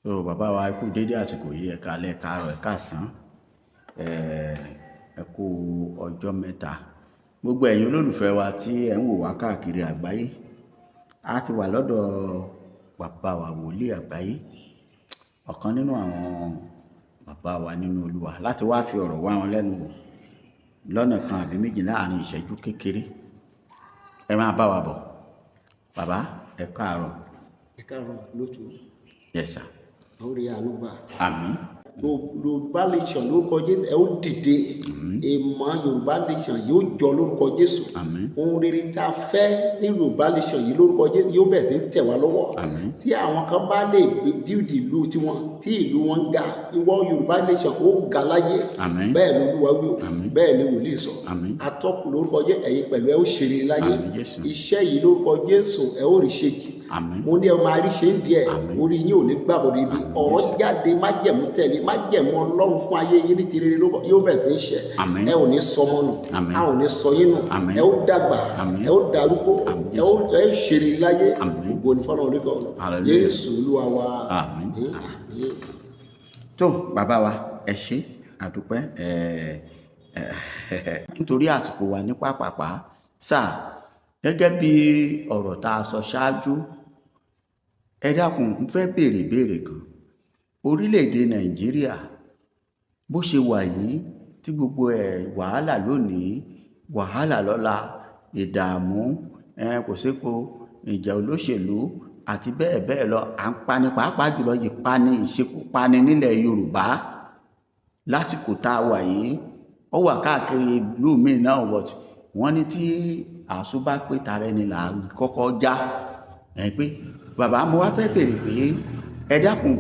So bàbá wa ẹ kú dédé àsìkò yìí, ẹ káalẹ́, ẹ káàárọ̀, ẹ káàsán, ẹ kú ọjọ́ mẹ́ta. Gbogbo ẹ̀yin olólùfẹ́ wa tí ẹ ń wò wá káàkiri àgbáyé, a ti wà lọ́dọ̀ bàbá wa wòlíì àgbáyé, ọ̀kan nínú àwọn bàbá wa nínú Olúwa, láti wá fi ọ̀rọ̀ wá wọn lẹ́nu wò lọ́nà kan àbí méjì láàrin ìṣẹ́jú kékeré. Ẹ máa bá wa bọ̀. Bàbá ẹ káàárọ̀. Ẹ káàárọ̀ lótú. Yes sir. Àwọn orí àánú gbà. Àmín. Yorùbá nation lórúkọ Jésù ẹ ó dìde. Ìmọ̀ Yorùbá nation yóò jọ lórúkọ Jésù. Àmín. Ohun rere tá a fẹ́ ní Yorùbá nation yìí lórúkọ Jésù yóò bẹ̀rẹ̀ sí ń tẹ̀ wá lọ́wọ́. Àmín. Tí àwọn kan bá lè build ìlú tiwọn, tí ìlú wọn ga, ìwọ Yorùbá nation ó ga láyé. Àmín. Bẹ́ẹ̀ ni Olúwa wí o. Àmín. Bẹ́ẹ̀ ni wòlíì sọ. Àmín. Atọ́kùn lórúkọ Jésù ẹ̀yin pẹ̀lú ẹ ó ṣeré láyé. Àmín Jésù. Iṣẹ́ yìí lórúkọ Jésù ẹ ó rí ṣe jì. Àmín. Mo ní ẹ máa rí ṣe ń díẹ̀. Àmín. Orí yín ò ní gbàbọ̀dọ̀ ibi. Ọ̀rọ̀ jáde májẹ̀mú tẹ̀lé májẹ̀mú Ọlọ́run fún ayé yín ní tirẹ̀ yóò bẹ̀rẹ̀ sí í ṣẹ. Àmín. Ẹ ò ní sọmọ nù. Àmín. A ò ní sọ yín nù. Àmín. Ẹ ó dàgbà. Àmín. Ẹ ó darúgbó. Àmín Ẹ ó ṣeré láyé. Àmín. Ògo ni fọ́nà orí kan. Hallelujah. Jésù Olúwa wa. Àmín. Àmín. Tó bàbá wa ẹ ṣé àdúpẹ́, nítorí àsìkò wa ní pàpàpá sáà, gẹ́gẹ́ bí ọ̀rọ̀ tá a sọ ṣáájú, ẹ dákun ń fẹ́ béèrè ìbéèrè kan. Orílẹ̀-èdè Nàìjíríà bó ṣe wà yìí, tí gbogbo wàhálà lónìí, wàhálà lọ́la, ìdààmú, kò sépo, ìjà olóṣèlú àti bẹ́ẹ̀ bẹ́ẹ̀ lọ, à ń pani, pàápàá jùlọ ìpani, ìṣekúpani nílẹ̀ Yorùbá lásìkò tá a wà yìí. Ó wà káàkiri ìlú míì náà, wọ́n ní tí àṣù bá pé tara ẹni là á kọ́kọ́ já. Pé bàbá mo wá fẹ́ béèrè pé ẹ dákun,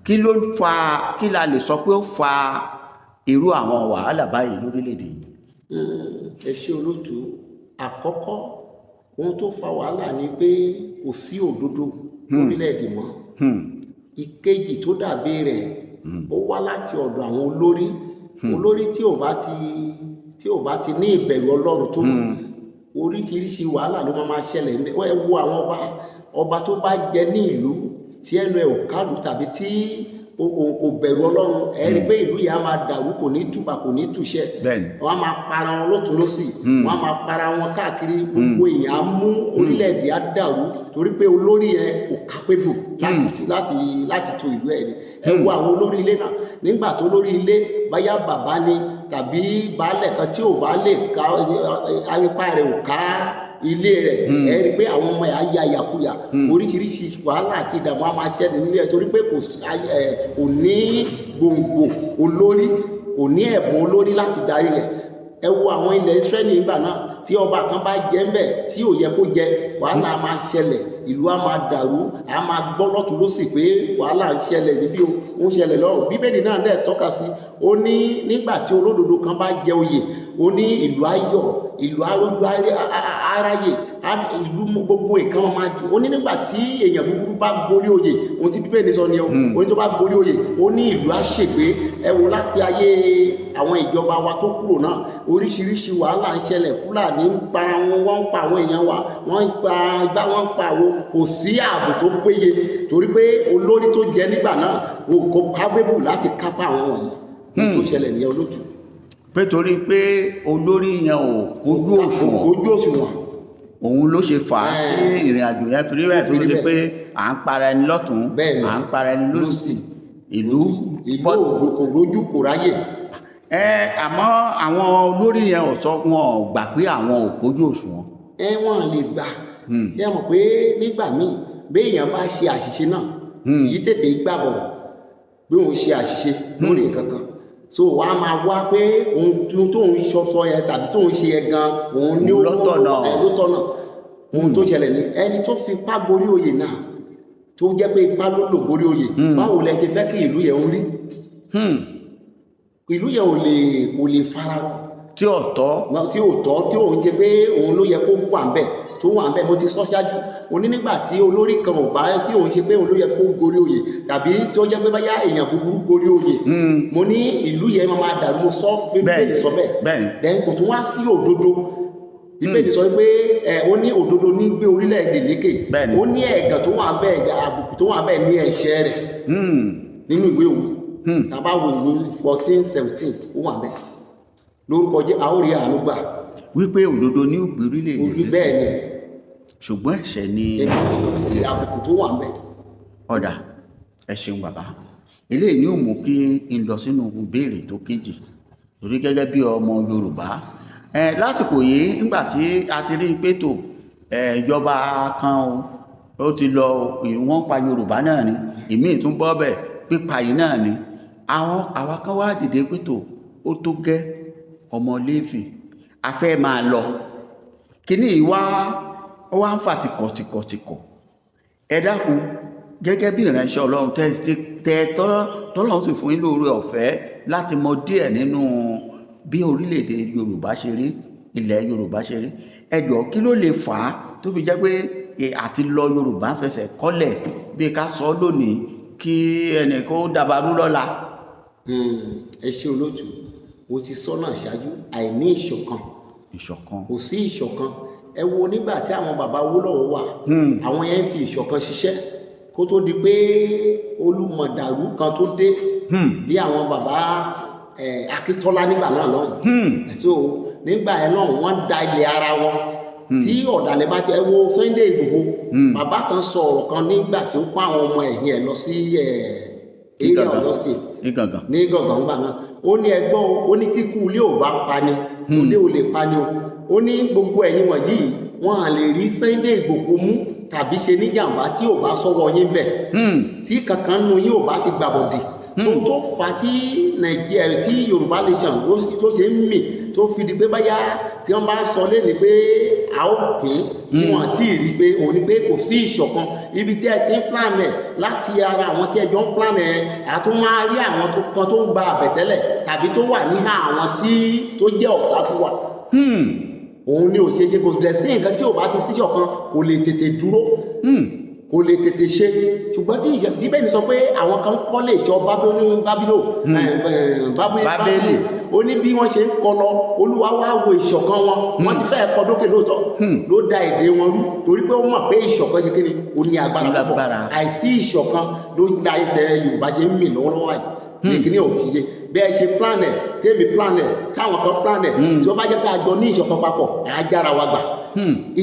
kí ló fa, kí la lè sọ pé ó fa irú àwọn wàhálà báyìí lórílẹ̀‐èdè yìí? Ẹ ṣé olóòtú. Àkọ́kọ́ ohun tó fa wàhálà ni pé kò sí òdodo lórílẹ̀‐èdè mọ́. Ìkejì tó dàbí rẹ̀ ó wá láti ọ̀dọ̀ àwọn olórí. Olórí tí ò bá ti ní ìbẹ̀rù Ọlọ́run tó oríṣiríṣi wàhálà ló máa ṣẹlẹ̀. Ẹ wo àwọn ọba tó bá jẹ ní ìlú tí ẹnu ẹ̀ ò kálù tàbí tí kò bẹ̀rù Ọlọ́run, ẹ rí pé ìlú yìí á máa dàrú, kò ní túbà, kò ní túṣẹ. Wọ́n á máa para wọn lọ́tùn lósì, wọ́n á máa para wọn káàkiri, gbogbo èèyàn á mú orílẹ̀-èdè á dàrú torí pé olórí yẹn kò kápébù láti tò ìlú ẹ̀ ni. Ẹ wo àwọn olórí ilé náà, nígbà tó lórí ilé báyá bàbá ni tàbí baálẹ̀ kan tí ò bá lè ká ayípa rẹ̀ ò ká ilé rẹ̀, ẹ rí pé àwọn ọmọ ẹ̀ á ya ìyàkuyà, oríṣiríṣi wàhálà àti ìdààmú á máa ṣẹlẹ̀ nílé ẹ̀ torí pé kò ní gbòǹgbò olórí, kò ní ẹ̀bùn olórí láti darí rẹ̀. Ẹ wo àwọn ilẹ̀ Ísírẹ́lì nígbà náà, tí ọba kan bá jẹ ńbẹ̀ tí ò yẹ kó jẹ, wàhálà á máa ṣẹlẹ̀, ìlú á máa dàrú, á máa gbọ́ lọ́tùn lósì pé wàhálà ń ṣẹlẹ̀ níbí o, ó ń ṣẹlẹ̀ lọ́rùn. Bíbélì náà dẹ̀ tọ́ka sí, ó ní nígbà tí olódodo kan bá jẹ oyè, ó ní ìlú á yọ̀, ìlú arójú aráyè, ìlú gbogbo nǹkan máa dùn. Ó ní nígbà tí èèyàn búburú bá gorí oyè, ohun tí Bíbélì sọ ni ó ní tó bá gorí oyè, ó ní ìlú á ṣègbé. Ẹ wo láti ayé àwọn ìjọba wa tó kúrò náà, oríṣiríṣi wàhálà ń ṣẹlẹ̀. Fúlàní ń para wọn, wọ́n ń pa àwọn èèyàn wa, wọ́n ń pa igbá, wọ́n ń pa àwo, kò sí ààbò tó péye torí pé olórí tó jẹ nígbà náà kò kábébù láti kápá àwọn wọ̀nyí. Ní tó ṣẹlẹ̀ ní olótù. Pé torí pé olórí yẹn ò kójú òṣùwọ̀n, òun ló ṣe fà á tí ìrìn àjò yẹn fi rí bẹ́ẹ̀, fi rí pé à ń para ẹni lọ́tún, à ń para ẹni lósì, ìlú kò rójú kò ráyè. Àmọ́ àwọn olórí yẹn ò sọ, wọn ò gbà pé àwọn ò kójú òṣùwọ̀n. Wọ́n lè gbà. Ṣé ẹ mọ̀ pé nígbà míì béèyàn bá ṣe àṣìṣe náà, èyí tètè gbàbọ̀rọ̀ pé òun ṣe àṣìṣe lórí nǹkan kan. So wàá máa wá pé ohun tó ń sọ yẹn tàbí tó ń ṣe yẹn gan, òun ní ó lọ́tọ̀nà. Ohun tó ṣẹlẹ̀ ní ẹni tó fi ipá gorí oyè náà, tó jẹ́ pé ipá ló lò gorí oyè, báwo lẹ ṣe fẹ́ kí ìlú yẹn rí? Ìlú yẹn ò lè fararọ. Tí ò tọ́, tí òun jẹ pé òun ló yẹ kó wà ń bẹ̀, tó wà ń bẹ̀. Mo ti sọ ṣáájú, mo ní nígbà tí olórí kan ò bá, tí òun ṣe pé òun ló yẹ kó gorí oyè, tàbí tí ó jẹ́ pé báyá èèyàn búburú gorí oyè, mo ní ìlú yẹn máa dàrú. Mo sọ pé Bíbélì sọ bẹ́ẹ̀. Then kò tún wá sí òdodo. Bíbélì sọ pé ó ní òdodo ní gbé orílẹ̀-èdè lékè, Bẹ́ẹ̀ni. ó ní ẹ̀gàn tó wà bẹ́ẹ̀, àbùkù tó wà bẹ́ẹ̀ ní ẹ̀ṣẹ̀ rẹ̀ nínú ìwé Òwe. Tàbá wo ìwé 14:17 ó wà bẹ́ẹ̀. Lórúkọ Jésù a ó rí àánú gbà. wípé òdodo ní ògbé orílẹ̀-èdè Orí bẹ́ẹ̀ ni ṣùgbọ́n ẹ̀ṣẹ̀ ni àbùkù tó wà bẹ́ẹ̀. ọ̀dà. Ẹ ṣeun bàbá, eléyìí ni ó mú kí n lọ sínú ìbéèrè tó kejì, torí gẹ́gẹ́ bí ọmọ Yorùbá lásìkò yìí nígbà tí a ti rí pé tó ìjọba kan ó ti lọ, wọ́n pa Yorùbá náà ni, ìmíì tún bọ́ bẹ̀, pípa yìí náà ni, àwa kan wá dìde pé tó ó tó gẹ́ ọmọ Léfì, a fẹ́ máa lọ, kíní yìí ó wá ń fà tìkọ̀tìkọ̀. Ẹ dákun, gẹ́gẹ́ bí ìránṣẹ́ Ọlọ́run tọ́lọ́run sì fún yín lóore ọ̀fẹ́ láti mọ díẹ̀ nínú bí orílẹ̀-èdè Yorùbá ṣe rí, ilẹ̀ Yorùbá ṣe rí, ẹ jọ̀ọ́ kí ló lè fà á tó fi jẹ́ pé àti lọ Yorùbá ń fẹsẹ̀ kọ́lẹ̀ bí ká sọ lónìí kí ẹnìkan ó dàbàrú lọ́la. Ẹ ṣé olóòtú, mo ti sọ náà ṣáájú, àìní ìṣọ̀kan, kò sí ìṣọ̀kan. Ẹ wo nígbà tí àwọn bàbá Awólọ́wọ̀ wà, àwọn yẹn ń fi ìṣọ̀kan ṣiṣẹ́ kó tó di pé olùmọ̀dàrú kan tó dé, bí àwọn bàbá Akíntọ́lá nígbà náà lọ́hùn. So nígbà yẹn náà wọ́n da ilẹ̀ ara wọn, tí ọ̀dàlẹ̀ bá ti, ẹ wo Sunday Igboho, bàbá kan sọ ọ̀rọ̀ kan nígbà tí ó kó àwọn ọmọ ẹ̀yìn ẹ̀ lọ sí area Ọ̀yọ́ state ní Gàngán gbà náà. Ó ní ẹgbọ́n, ó ní tí ikú ilé ò bá pani, ilé ò lè pani o. Ó ní gbogbo ẹ̀yin wọ̀nyí wọn à lè rí Sunday Igboho mú tàbí ṣe níjàmbá tí ò bá sọ̀rọ̀ yín bẹ̀, tí kankan nu yín ò bá ti gbàbọ̀dì. tó fà á tí Nàìjíríà tí Yorùbá nation tó ṣe ń mì tó fi di pé báyà tí wọ́n bá sọ lẹ́ni pé a ó pín tí wọ́n àti rí pé òun ni pé kò sí ìṣọ̀kan ibi tí ẹ ti ń plan ẹ̀ láti ara àwọn tí ẹ jọ ń plan ẹ̀ àtún máa rí àwọn kan tó ń gba àbẹ̀tẹ́lẹ̀ tàbí tó wà níhà àwọn tí tó jẹ́ ọ̀tá sí wa. Òun ni ò ṣe é kò dẹ̀ sí nǹkan tí ò bá ti síṣọ̀kan kò lè tètè dúró kò lè tètè ṣe. Ṣùgbọ́n tí Bíbélì sọ pé àwọn kan kọ́lé ìṣọ́ Bábélì ó ní bí wọ́n ṣe ń kọ́ lọ Olúwa wá wo ìṣọ̀kan wọn wọ́n ti fẹ́ẹ̀ kọ́ dókè lóòótọ́ ló da èdè wọn rú torí pé ó mọ̀ pé ìṣọ̀kan ṣe kíni ó ní agbára púpọ̀ àìsí ìṣọ̀kan ló ń da ẹsẹ̀ Yorùbá ṣe ń mì lọ́wọ́lọ́wọ́ yìí ní kíní òfìyé bẹ́ẹ̀ ṣe plan ẹ̀ tèmi plan ẹ̀ táwọn kan plan ẹ̀ tí wọ́n bá jẹ́ pé àjọ ní ìṣọ̀kan papọ̀ àjára wa gbà.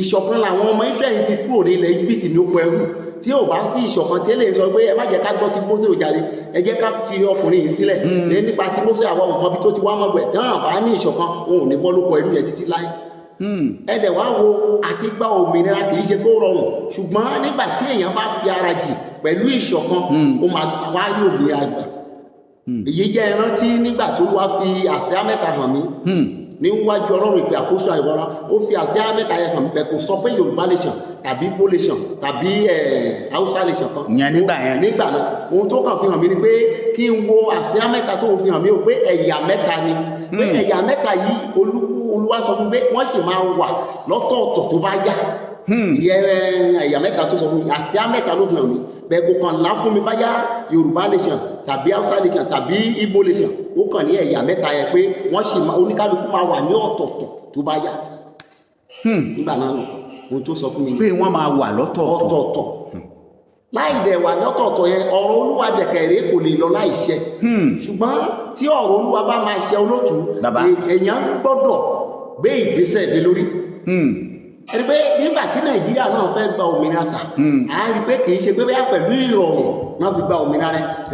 Ìṣọ̀kan làwọn ọmọ Ísírẹ́lì fi kúrò ní ilẹ̀ Íjíbítì ní oko ẹrú tí ò bá sí ìṣọ̀kan tí èlé sọ pé ẹ má jẹ́ ká gbọ́ ti Mósè òjàre ẹ jẹ́ ká fi ọkùnrin yìí sílẹ̀ lé nípa ti Mósè àwọn ọmọ bí tó ti wá mọ́gbẹ̀ tí wọ́n bá ní ìṣọ̀kan òun ò ní bọ́ lóko ẹrú yẹn títí láé. Ẹ̀dẹ̀ wá wo àti gba òmìnira kì í ṣe kó rọrùn ṣùgbọ́n nígbà tí èèyàn bá fi ara jì pẹ̀lú ìṣọ̀kan ó máa wá yóò ní àgbà. Èyí jẹ́ ìrántí nígbà tó wá fi àsíá mẹ́ta hàn mí níwájú Ọlọ́run ìpè àkóso àìwọ́ra ó fi àsíá mẹ́ta yẹn hàn mí bẹ́ẹ̀ kò sọ pé Yorùbá nation tàbí Igbo nation tàbí Hausa nation kan nígbà náà ohun tó kàn fi hàn mí ni pé kí n wo àsíá mẹ́ta tó fi hàn mí o pé ẹ̀yà mẹ́ta ni pé ẹ̀yà mẹ́ta yìí Olúwa sọ fún pé wọ́n sì máa wà lọ́tọ̀ọ̀tọ̀ tó bá yá ẹ̀yà mẹ́ta tó sọ fún mi àsíá mẹ́ta ló fi hàn mí bẹ́ẹ̀ kò kàn lá fún mi báyá Yorùbá nation tàbí Hausa nation tàbí Igbo nation ó kàn ní ẹ̀yà mẹ́ta yẹn pé wọ́n sì máa oníkálukú máa wà ní ọ̀tọ̀ọ̀tọ̀ tó bá yá nígbà náà nù ohun tó sọ fún mi pé wọ́n máa wà lọ́tọ̀ọ̀tọ̀ láì dẹ̀ wà lọ́tọ̀ọ̀tọ̀ yẹn ọ̀rọ̀ Olúwa dẹ̀kẹ̀rẹ́ kò lè lọ láì ṣẹ ṣùgbọ́n tí ọ̀rọ̀ Olúwa bá máa ṣẹ olótùú èèyàn gbọ́dọ̀ gbé ìgbésẹ̀ lé lórí ẹni pé nígbà tí Nàìjíríà náà fẹ́ gba òmìnira sà á rí pé kì í ṣe pé bẹ́ẹ̀ pẹ̀lú ìrọ̀rùn náà fi gba òmìnira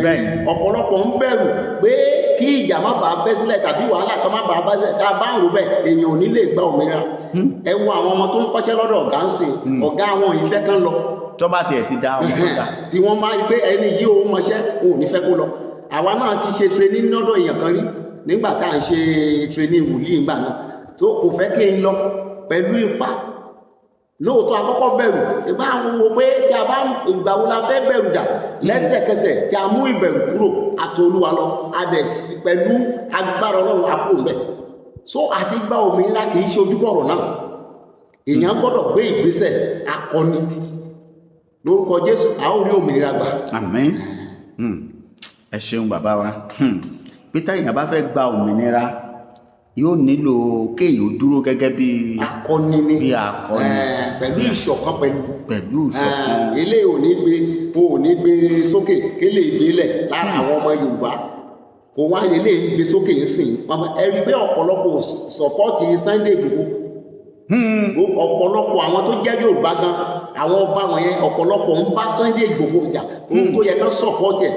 rẹ̀ ọ̀pọ̀lọpọ̀ ń bẹ̀rù pé kí ìjà má bàa bẹ́ sílẹ̀ tàbí wàhálà kan má bàa bá sílẹ̀ ká bá ń rò bẹ́ẹ̀ èèyàn ò ní lè gba òmìnira ẹ wo àwọn ọmọ tó ń kọ́ṣẹ́ lọ́dọ̀ ọ̀gá ń sìn ọ̀gá àwọn ìfẹ́ kan lọ tó bá tiẹ̀ ti dá ọmọ ọ̀gá tí wọ́n máa rí pé ẹni yìí ó mọṣẹ́ òun ní fẹ́ kó lọ àwa náà ti ṣe training lọ́dọ̀ èèyàn kan rí nígbà tá à ń ṣe training wòlíì ńgbà náà tó kò fẹ́ kí n lọ pẹ̀lú ipá lóòótọ́ àkọ́kọ́ bẹ̀rù ìbá àwọn wo pé tí a bá ìgbà wo la fẹ́ bẹ̀rù dà lẹ́sẹ̀kẹsẹ̀ tí a mú ìbẹ̀rù kúrò àti Olúwa lọ adẹ̀ pẹ̀lú agbára Ọlọ́run àpò mbẹ̀ so àti gba òmìnira kì í ṣe ojúbọ̀rọ̀ náà èèyàn gbọ́dọ̀ gbé ìgbésẹ̀ akọni lórúkọ Jésù a ó rí òmìnira gbà. Àmín. Ẹ ṣeun bàbá wa pété èèyàn bá fẹ́ gba òmìnira yóò nílò kéèyàn dúró gẹ́gẹ́ bí akọni ni akọni pẹ̀lú ìṣọ̀kan pẹ̀lú ìṣọ̀kan. eléyìí ò ní gbé sókè kélé ìgbélẹ̀ lára àwọn ọmọ Yorùbá kò wá eléyìí gbé sókè ń sìn ẹ rí pé ọ̀pọ̀lọpọ̀ sọ̀pọ́ọ̀tì Sunday Igboho ọ̀pọ̀lọpọ̀ àwọn tó jẹ́ Yorùbá gan àwọn ọba wọn yẹn ọ̀pọ̀lọpọ̀ ń bá Sunday Igboho jà ohun tó yẹ kán sọ̀pọ́ọ̀tì ẹ̀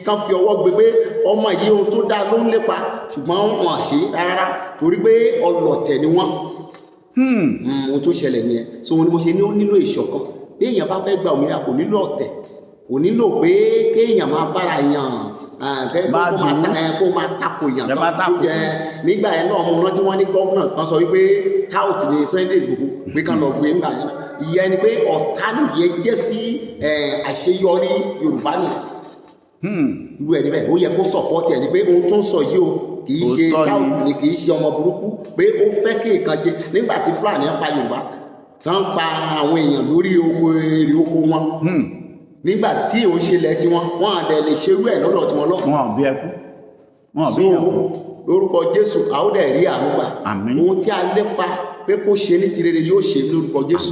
kán fi ọwọ́ gbé pé ọmọ yìí ohun tó dáa ló ń lépa ṣùgbọ́n wọn àṣe rárá torí pé ọlọ̀tẹ̀ ni wọ́n ohun tó ṣẹlẹ̀ nìyẹn so ohun ni mo ṣe ní ó nílò ìṣọ̀kan bí èèyàn bá fẹ́ gba òmìnira kò nílò ọ̀tẹ̀ kò nílò pé kéèyàn máa bára yàn kó máa tako yàn kan nígbà yẹn náà mo rántí wọn ní gọ́fúnà kan sọ wípé táùtù ní Sunday Igboho pé kán lọ gbé ńgbà yẹn ìyẹn ni pé ọ̀tá nìyẹn jẹ́ sí àṣeyọrí Yorùbá nìyẹn irú ẹni bẹ́ẹ̀ ó yẹ kó sọ̀pọ̀tì ẹni pé ohun tó ń sọ yìí o kì í ṣe táùtù ni kì í ṣe ọmọ burúkú pé ó fẹ́ kí nǹkan ṣe nígbà tí Fúlàní ń pa Yorùbá tán pa àwọn èèyàn lórí èrè oko wọn nígbà tí òun ṣe lẹ tiwọn wọn àdẹ lè ṣerú ẹ lọ́dọ̀ tiwọn lọ. wọn ò bí ẹkú wọn ò bí ẹkú. lórúkọ Jésù àwòdà ẹ̀rí àrùngbà ohun tí a lépa pé kó ṣe ní ti rere yóò ṣe lórúkọ Jésù.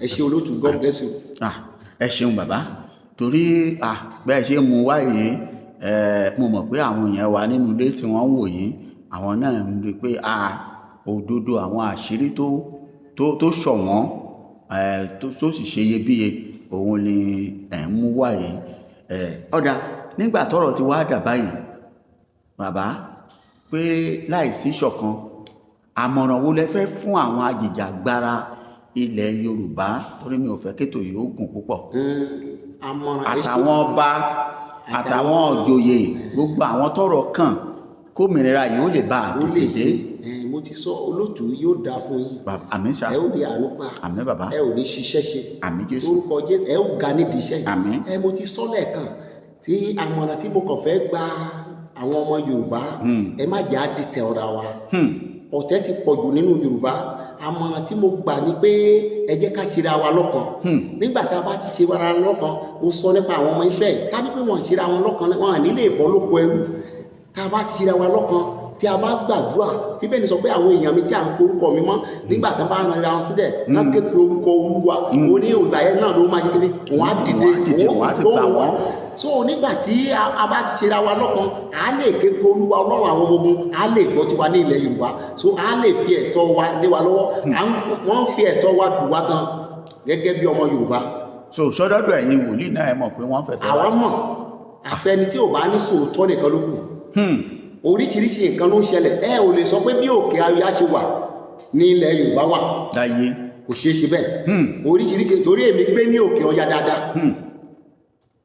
ẹ ṣe olótù God bless you. ẹ ṣeun bàbá torí bẹ́ẹ̀ ṣe mú wáyé mo mọ̀ pé àwọn èèyàn wa nínú ilé tí wọ́n ń wò yín àwọn náà ń rí i pé òdodo àwọn àṣírí tó ṣọ̀wọ́n tó sì ṣe iyebíye òun ni ẹ̀ ń mú wáyé ọ̀dà nígbà tọ́rọ̀ ti wá dà báyìí bàbá pé láìsí ṣọ̀kan àmọ̀ràn wo lẹ fẹ́ fún àwọn ajìjàgbara ilẹ̀ Yorùbá torí mi ò fẹ́ kétò yìí ó gùn púpọ̀ àtàwọn ọba àtàwọn òjòyè gbogbo àwọn tọ́rọ̀ kàn kómìnira yìí ó lè bá àtòkèdè. mo ti sọ olóòtú yóò dáa fún yín àmín sà ẹ ò rí àánú pa àmín bàbá ẹ ò ní ṣiṣẹ́ ṣe àmín Jésù lórúkọ Jésù ẹ ò ga nídìí iṣẹ́ yìí àmín mo ti sọ lẹ́ẹ̀kan tí àmọ̀ràn tí mo kàn fẹ́ gba àwọn ọmọ Yorùbá ẹ má jẹ́ àdìtẹ̀ ọ̀rọ̀ wa ọ̀tẹ̀ ti pọ̀jù nínú Yorùbá àmọ̀ràn tí mo gbà ni pé ẹ jẹ́ ká ṣera wa lọ́kan nígbà tá a bá ti ṣe wa lọ́kan ó sọ nípa àwọn ọmọ Ísírẹ́lì ká ní pé wọ́n ṣera wọn lọ́kan wọn à ní lè bọ́ lóko ẹrú tá a bá ti ṣera wa lọ́kan tí a bá gbàdúrà bíbélì sọ pé àwọn èèyàn mi tí à ń porúkọ mi mọ́ nígbà tí wọ́n bá ń ra wọn sílẹ̀ ká ké pe orúkọ Olúwa ó ní ìgbà yẹn náà ló máa ṣe kéde òun á dìde òun sì tó wọn so nígbà tí a bá ti ṣera wa lọ́kan á lè ké pe Olúwa Ọlọ́run àwọn ọmọ ogun á lè gbọ́ tiwa ní ilẹ̀ Yorùbá so á lè fi ẹ̀tọ́ wa lé wa lọ́wọ́ wọ́n fi ẹ̀tọ́ wa dù wá gan gẹ́gẹ́ bí ọmọ Yorùbá. so sọdọdọ ẹ̀yin wòlíì náà ẹ mọ̀ pé wọ́n fẹ́ tọ́ wa. àwa mọ̀ àfẹni tí ò bá ní sòótọ́ nìkan ló kù oríṣiríṣi nǹkan ló ń ṣẹlẹ̀ ẹ ò lè sọ pé bí òkè Ọya ṣe wà ní ilẹ̀ Yorùbá wà láyé kò ṣeé ṣe bẹ́ẹ̀ oríṣiríṣi torí èmi gbé ní òkè Ọya dáadáa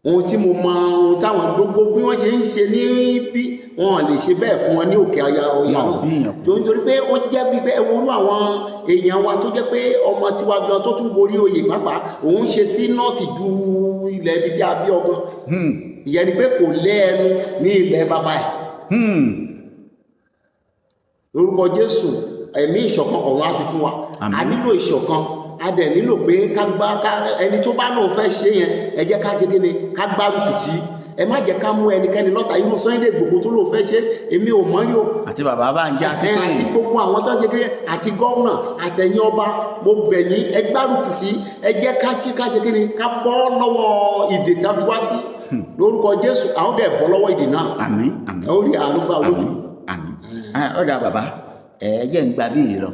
ohun tí mo mọ ohun táwọn gbogbo bí wọ́n ṣe ń ṣe ní bí wọn lè ṣe bẹ́ẹ̀ fún wọn ní òkè Ọya náà tó ń torí pé ó jẹ́ bí bẹ́ẹ̀ wúrú àwọn èèyàn wa tó jẹ́ pé ọmọ tiwa gan tó tún borí oyè pàápàá òun ṣe sí nọ́ọ̀tì ju ilẹ̀ ibi tí a bí ọgbọ́n ìyẹn ni pé kò lé ẹnu ní ilẹ̀ bàbá ẹ̀ lórúkọ Jésù ẹ̀mí ìṣọ̀kan ọ̀run á fi fún wa a nílò ìṣọ̀kan a dẹ̀ nílò pé ẹni tó bá náà fẹ́ ṣe yẹn ẹ jẹ́ ká ṣe kíni ká gbárùkù tì ẹ má jẹ́ ká mú ẹnikẹ́ni lọ́tà irú Sunday Igboho tó lò fẹ́ ṣe èmi ò mọ̀ yóò àti bàbá Bánjí Akíntóyè àti gbogbo àwọn tó ń ṣe kíni àti gọ́vùnà àtẹ̀yìn ọba mo bẹ̀ yín ẹ gbárùkù tì ẹ jẹ́ ká ṣe kíni ká bọ́ lọ́wọ́ ìdè tá a fi wá sí lórúkọ Jésù àwọn dẹ̀ bọ́ lọ́wọ́ ìdè náà àmín àmín ẹ ó rí àánú gbà olójú. àmín ọ̀dà bàbá jẹ́ ń gba bíi lọ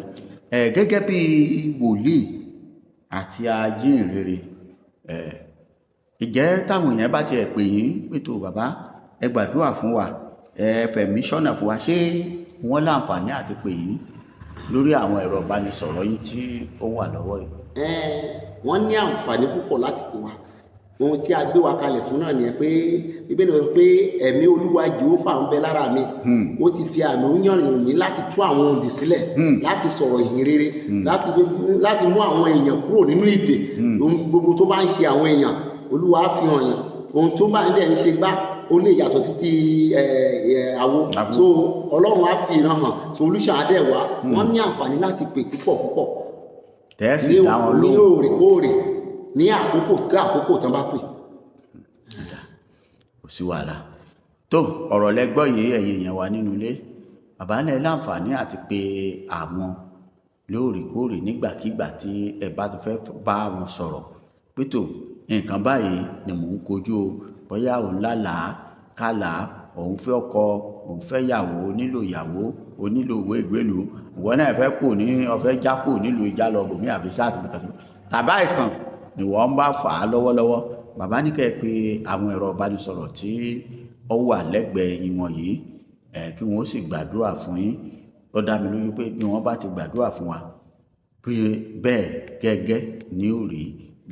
gẹ́gẹ́ bí wòlíì àti ajínrere ìjẹ́ táwọn èèyàn bá tiẹ̀ pè yín pẹ̀tọ́ bàbá ẹ gbàdúrà fún wa ẹ fẹ̀mí ṣọ́nà fún wa ṣé wọ́n láǹfààní àti pè yín lórí àwọn ẹ̀rọ ìbánisọ̀rọ̀ yín tí ó wà lọ́wọ́ yìí. wọ́n ní àǹfààní púpọ̀ láti pè wá ohun tí a gbé wa kalẹ̀ fún náà nìyẹn pé Bíbélì sọ pé ẹ̀mí Olúwa Jèhófà ń bẹ lára mi ó ti fi àmì òyìnbó mi láti tú àwọn òǹdè sílẹ̀ láti sọ̀rọ̀ ìhìn rere láti mú àwọn èèyàn kúrò nínú ìdè ohun gbogbo tó bá ń ṣe àwọn èèyàn Olúwa fi hàn yàn ohun tó bá ń dẹ̀ ń ṣe gbá ó lè yàtọ̀ sí ti àwo so Ọlọ́run á fi ìran hàn solution á dẹ̀ wá wọ́n ní àǹfààní láti pè púpọ̀ tẹ́sí dáwọn lóhùn ní òrèkóòrè ní àkókò ká àkókò tán bá pè. kò sí wàhálà tó ọ̀rọ̀ lẹ́gbọ́ yìí ẹ̀yin èèyàn wa nínú ilé bàbá náà láǹfààní àti pé àwọn lóòrèkóòrè nígbàkigbà tí ẹ bá ti fẹ́ bá wọn sọ̀rọ̀ pé tó nǹkan báyìí ni mò ń kojú o, bóyá òun lálàá kálàá, òun fẹ́ ọkọ, òun fẹ́ ìyàwó, ó nílò ìwé ìgbélú, ìwọ náà fẹ́ kù ní ọ̀fẹ́ já kù nílùú ìjà lọ bòmí àbí sáàtì bí kàṣí tàbá àìsàn ni wọ́n ń bá fà á lọ́wọ́lọ́wọ́. Bàbá ní kẹ́ pé àwọn ẹ̀rọ ìbánisọ̀rọ̀ tí ó wà lẹ́gbẹ̀ẹ́ yín wọ̀nyí kí wọ́n sì gbàdúrà fún yín. Ó dá mi lójú pé bí wọ́n bá ti gbàdúrà fún wa pé bẹ́ẹ̀ gẹ́gẹ́ ní ó rí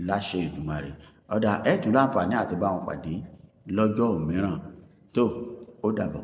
láṣẹ Èdùmàrè. Ọ̀dà ẹ̀ tún láǹfààní àti bá wọn pàdé lọ́jọ́ mìíràn. Tó, ó dàbọ̀.